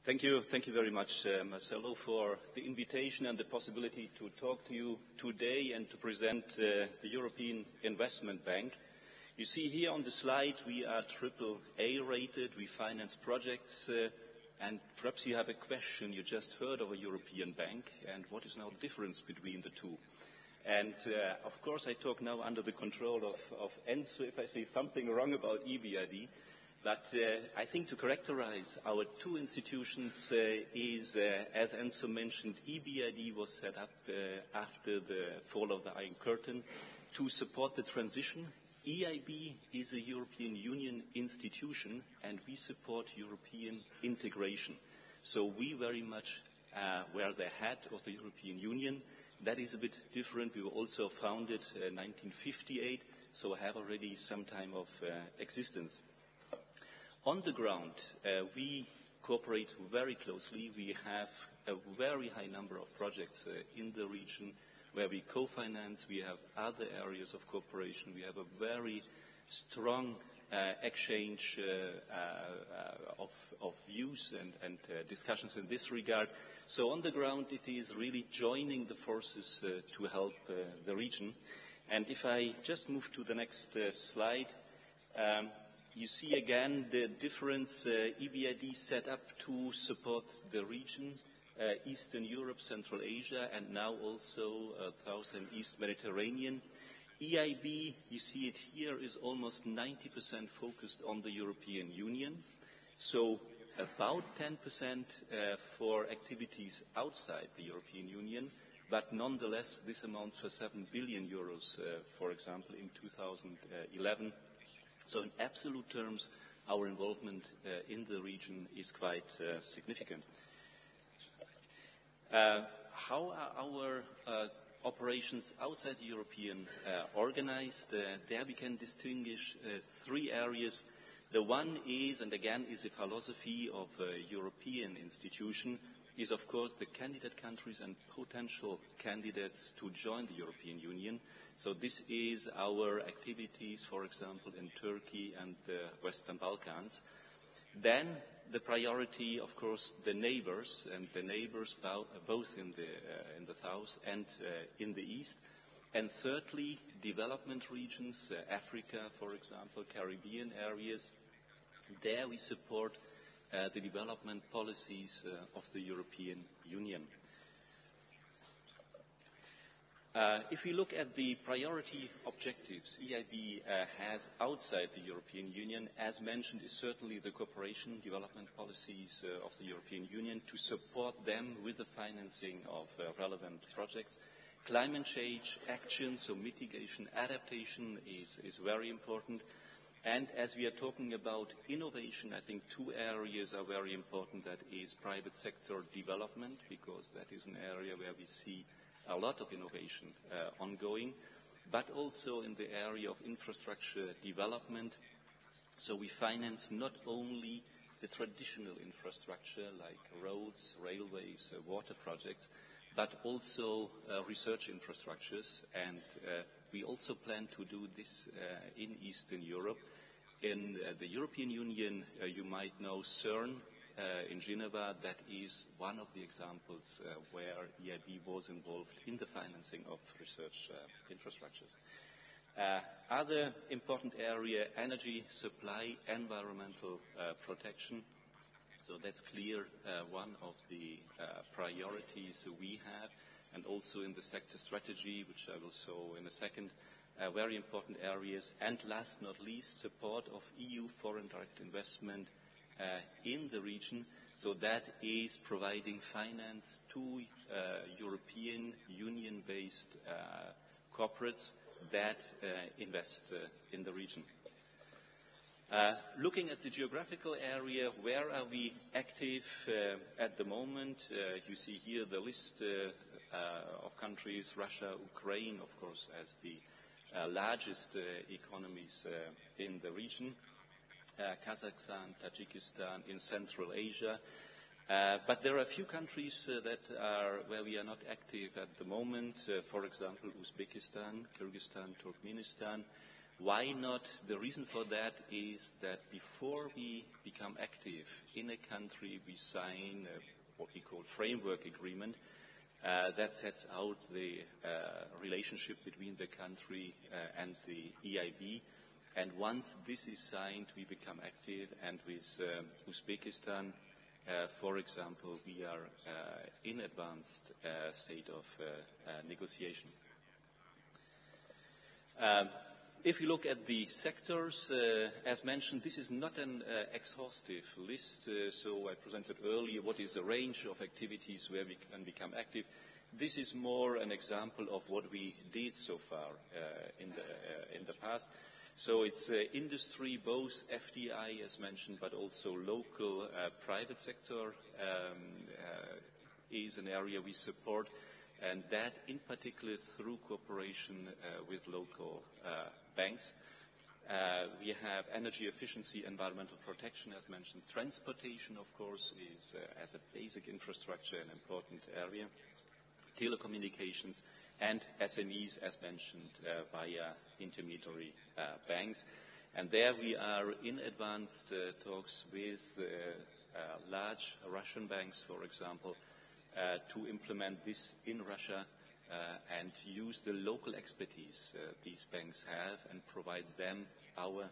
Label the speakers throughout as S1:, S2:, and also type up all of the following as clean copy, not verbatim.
S1: Thank you very much, Marcelo, for the invitation and the possibility to talk to you today and to present the European Investment Bank. You see here on the slide we are AAA rated, we finance projects, and perhaps you have a question. You just heard of a European bank, and what is now the difference between the two? And of course I talk now under the control of Enzo if I say something wrong about EBRD. But I think to characterize our two institutions is, as Enzo mentioned, EBRD was set up after the fall of the Iron Curtain to support the transition. EIB is a European Union institution, and we support European integration. So we very much were the head of the European Union. That is a bit different. We were also founded in 1958, so have already some time of existence. On the ground, we cooperate very closely. We have a very high number of projects in the region where we co-finance. We have other areas of cooperation. We have a very strong exchange of views and discussions in this regard. So on the ground, it is really joining the forces to help the region. And if I just move to the next slide, you see again the difference. EBRD set up to support the region, Eastern Europe, Central Asia, and now also South and East Mediterranean. EIB, you see it here, is almost 90% focused on the European Union. So about 10% for activities outside the European Union, but nonetheless this amounts for 7 billion euros, for example, in 2011. So in absolute terms, our involvement in the region is quite significant. How are our operations outside the European organized? There we can distinguish three areas. The one is, and again is a philosophy of a European institution, is of course the candidate countries and potential candidates to join the European Union. So this is our activities, for example, in Turkey and the Western Balkans. Then the priority, of course, the neighbors, and the neighbors both in the south and in the east. And thirdly, development regions, Africa, for example, Caribbean areas. There we support the development policies of the European Union. If we look at the priority objectives EIB has outside the European Union, as mentioned, is certainly the cooperation development policies of the European Union to support them with the financing of relevant projects. Climate change action, so mitigation, adaptation is very important. And as we are talking about innovation, I think two areas are very important. That is private sector development, because that is an area where we see a lot of innovation ongoing, but also in the area of infrastructure development. So we finance not only the traditional infrastructure like roads, railways, water projects, but also research infrastructures. And we also plan to do this in Eastern Europe. In the European Union, you might know CERN in Geneva. That is one of the examples where EIB was involved in the financing of research infrastructures. Other important area, energy supply, environmental protection. So that's clear, one of the priorities we have, and also in the sector strategy, which I will show in a second, very important areas. And last not least, support of EU foreign direct investment in the region. So that is providing finance to European Union-based corporates that invest in the region. Looking at the geographical area, where are we active at the moment? You see here the list of countries: Russia, Ukraine, of course, as the largest economies in the region, Kazakhstan, Tajikistan in Central Asia. But there are a few countries where we are not active at the moment. For example, Uzbekistan, Kyrgyzstan, Turkmenistan. Why not? The reason for that is that before we become active in a country, we sign what we call framework agreement that sets out the relationship between the country and the EIB. And once this is signed, we become active. And with Uzbekistan, for example, we are in advanced state of negotiation. If you look at the sectors, as mentioned, this is not an exhaustive list. So I presented earlier what is the range of activities where we can become active. This is more an example of what we did so far in the past. So it's industry, both FDI, as mentioned, but also local private sector is an area we support, and that in particular through cooperation with local banks. We have energy efficiency, environmental protection, as mentioned. Transportation, of course, is as a basic infrastructure an important area. Telecommunications and SMEs, as mentioned, via intermediary banks. And there we are in advanced talks with large Russian banks, for example, to implement this in Russia and use the local expertise these banks have and provide them our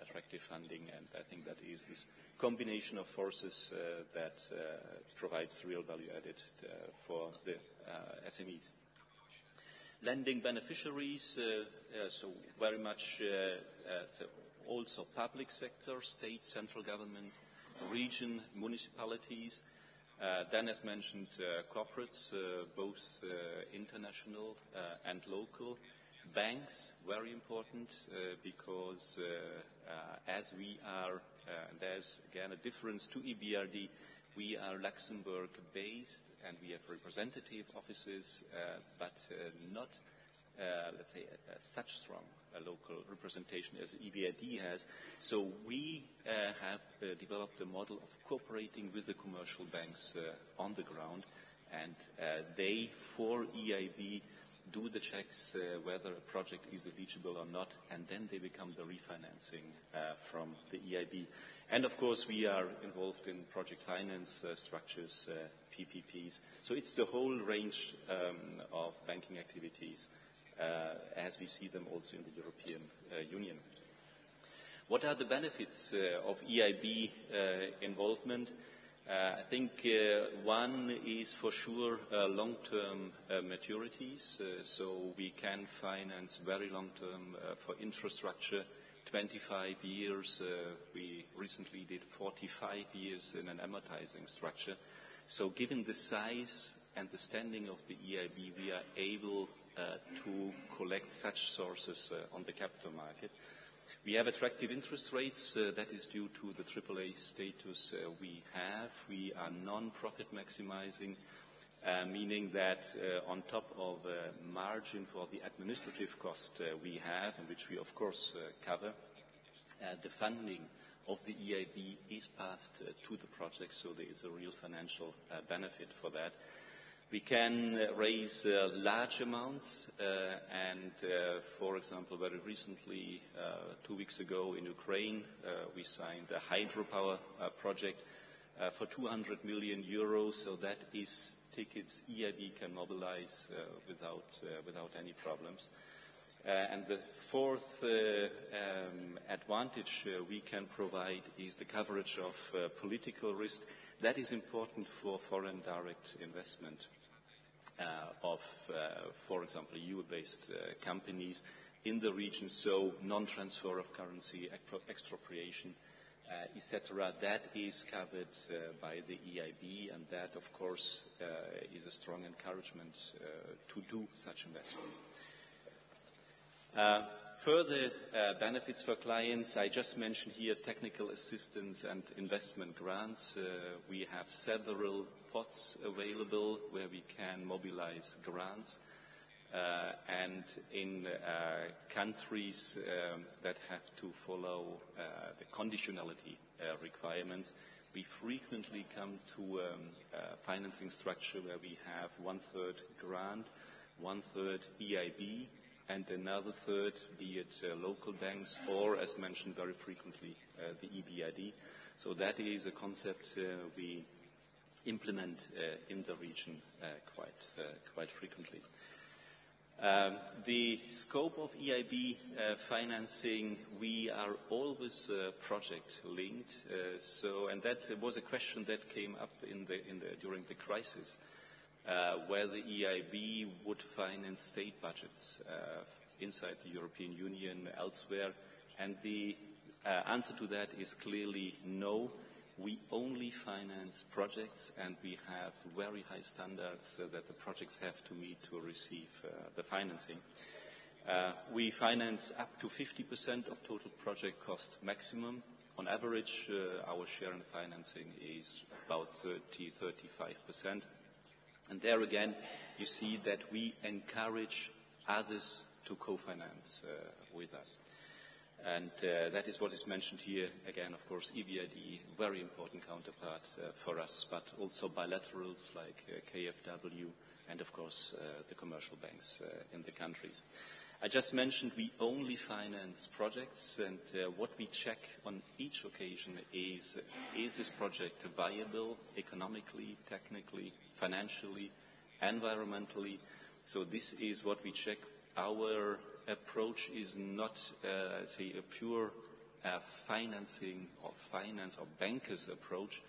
S1: attractive funding. And I think that is this combination of forces that provides real value added for the SMEs. Lending beneficiaries, so very much also public sector, state, central governments, region, municipalities. Then, as mentioned, corporates, both international and local. Banks, very important, because as we are, there's again a difference to EBRD, we are Luxembourg-based and we have representative offices, but not, let's say, such strong local representation as EBRD has. So we have developed a model of cooperating with the commercial banks on the ground, and they, for EIB, do the checks whether a project is eligible or not, and then they become the refinancing from the EIB. And of course, we are involved in project finance structures, PPPs. So it's the whole range of banking activities as we see them also in the European Union. What are the benefits of EIB involvement? I think one is for sure long-term maturities. So we can finance very long-term for infrastructure, 25 years. We recently did 45 years in an amortizing structure. So given the size and the standing of the EIB, we are able to collect such sources on the capital market. We have attractive interest rates. That is due to the AAA status we have. We are non-profit maximizing, meaning that on top of margin for the administrative cost we have, and which we of course cover, the funding of the EIB is passed to the project, so there is a real financial benefit for that. We can raise large amounts, and for example, very recently, 2 weeks ago in Ukraine, we signed a hydropower project for 200 million euros. So that is tickets EIB can mobilize without any problems. And the fourth advantage we can provide is the coverage of political risk. That is important for foreign direct investment of, for example, EU-based companies in the region, so non-transfer of currency, expropriation, etc. That is covered by the EIB, and that, of course, is a strong encouragement to do such investments. Further benefits for clients, I just mentioned here technical assistance and investment grants. We have several pots available where we can mobilize grants. And in countries that have to follow the conditionality requirements, we frequently come to a financing structure where we have 1/3 grant, 1/3 EIB, and another third, be it local banks or, as mentioned very frequently, the EBRD. So that is a concept we implement in the region quite frequently. The scope of EIB financing, we are always project linked. And that was a question that came up during the crisis, where the EIB would finance state budgets inside the European Union, elsewhere. And the answer to that is clearly no. We only finance projects, and we have very high standards that the projects have to meet to receive the financing. We finance up to 50% of total project cost maximum. On average, our share in financing is about 30–35%. And there again, you see that we encourage others to co-finance with us. And that is what is mentioned here. Again, of course, EBRD, very important counterpart for us, but also bilaterals like KfW and, of course, the commercial banks in the countries. I just mentioned we only finance projects, and what we check on each occasion is this project viable economically, technically, financially, environmentally? So this is what we check. Our approach is not, say, a pure financing or finance or bankers approach.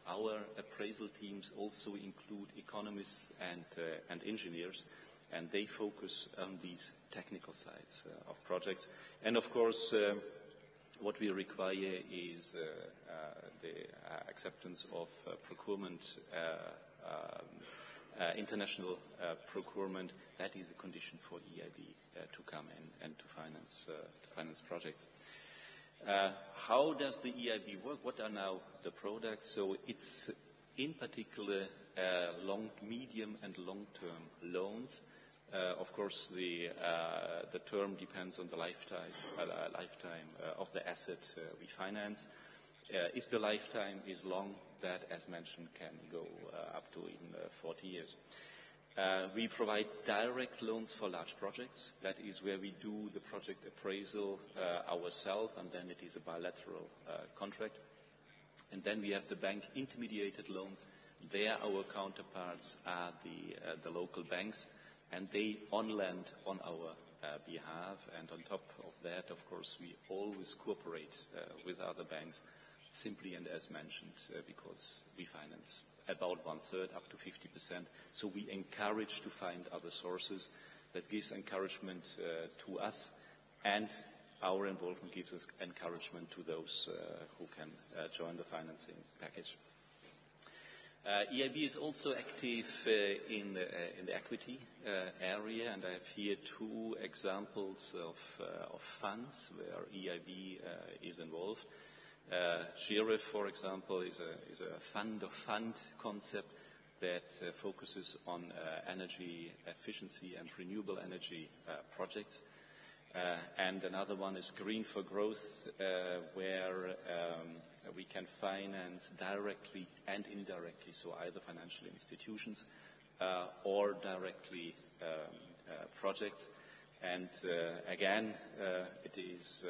S1: Our appraisal teams also include economists and engineers, and they focus on these technical sides of projects. And of course, what we require is the acceptance of procurement, international procurement. That is a condition for EIB to come in and to finance projects. How does the EIB work? What are now the products? So it's in particular medium and long-term loans. Of course, the term depends on the lifetime of the asset we finance. If the lifetime is long, that, as mentioned, can go up to even 40 years. We provide direct loans for large projects. That is where we do the project appraisal ourselves, and then it is a bilateral contract. And then we have the bank intermediated loans. There our counterparts are the local banks, and they on-lend on our behalf. And on top of that, of course, we always cooperate with other banks, simply and as mentioned, because we finance about 1/3, up to 50%. So we encourage to find other sources. That gives encouragement to us, and our involvement gives us encouragement to those who can join the financing package. EIB is also active in the equity area, and I have here two examples of funds where EIB is involved. GIREF, for example, is a fund-of-fund concept that focuses on energy efficiency and renewable energy projects. And another one is Green for Growth, where we can finance directly and indirectly, so either financial institutions or directly projects. And again, it is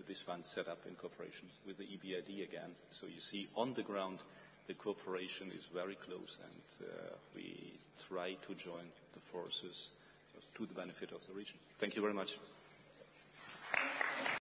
S1: this fund set up in cooperation with the EBRD again. So you see on the ground the cooperation is very close, and we try to join the forces to the benefit of the region. Thank you very much.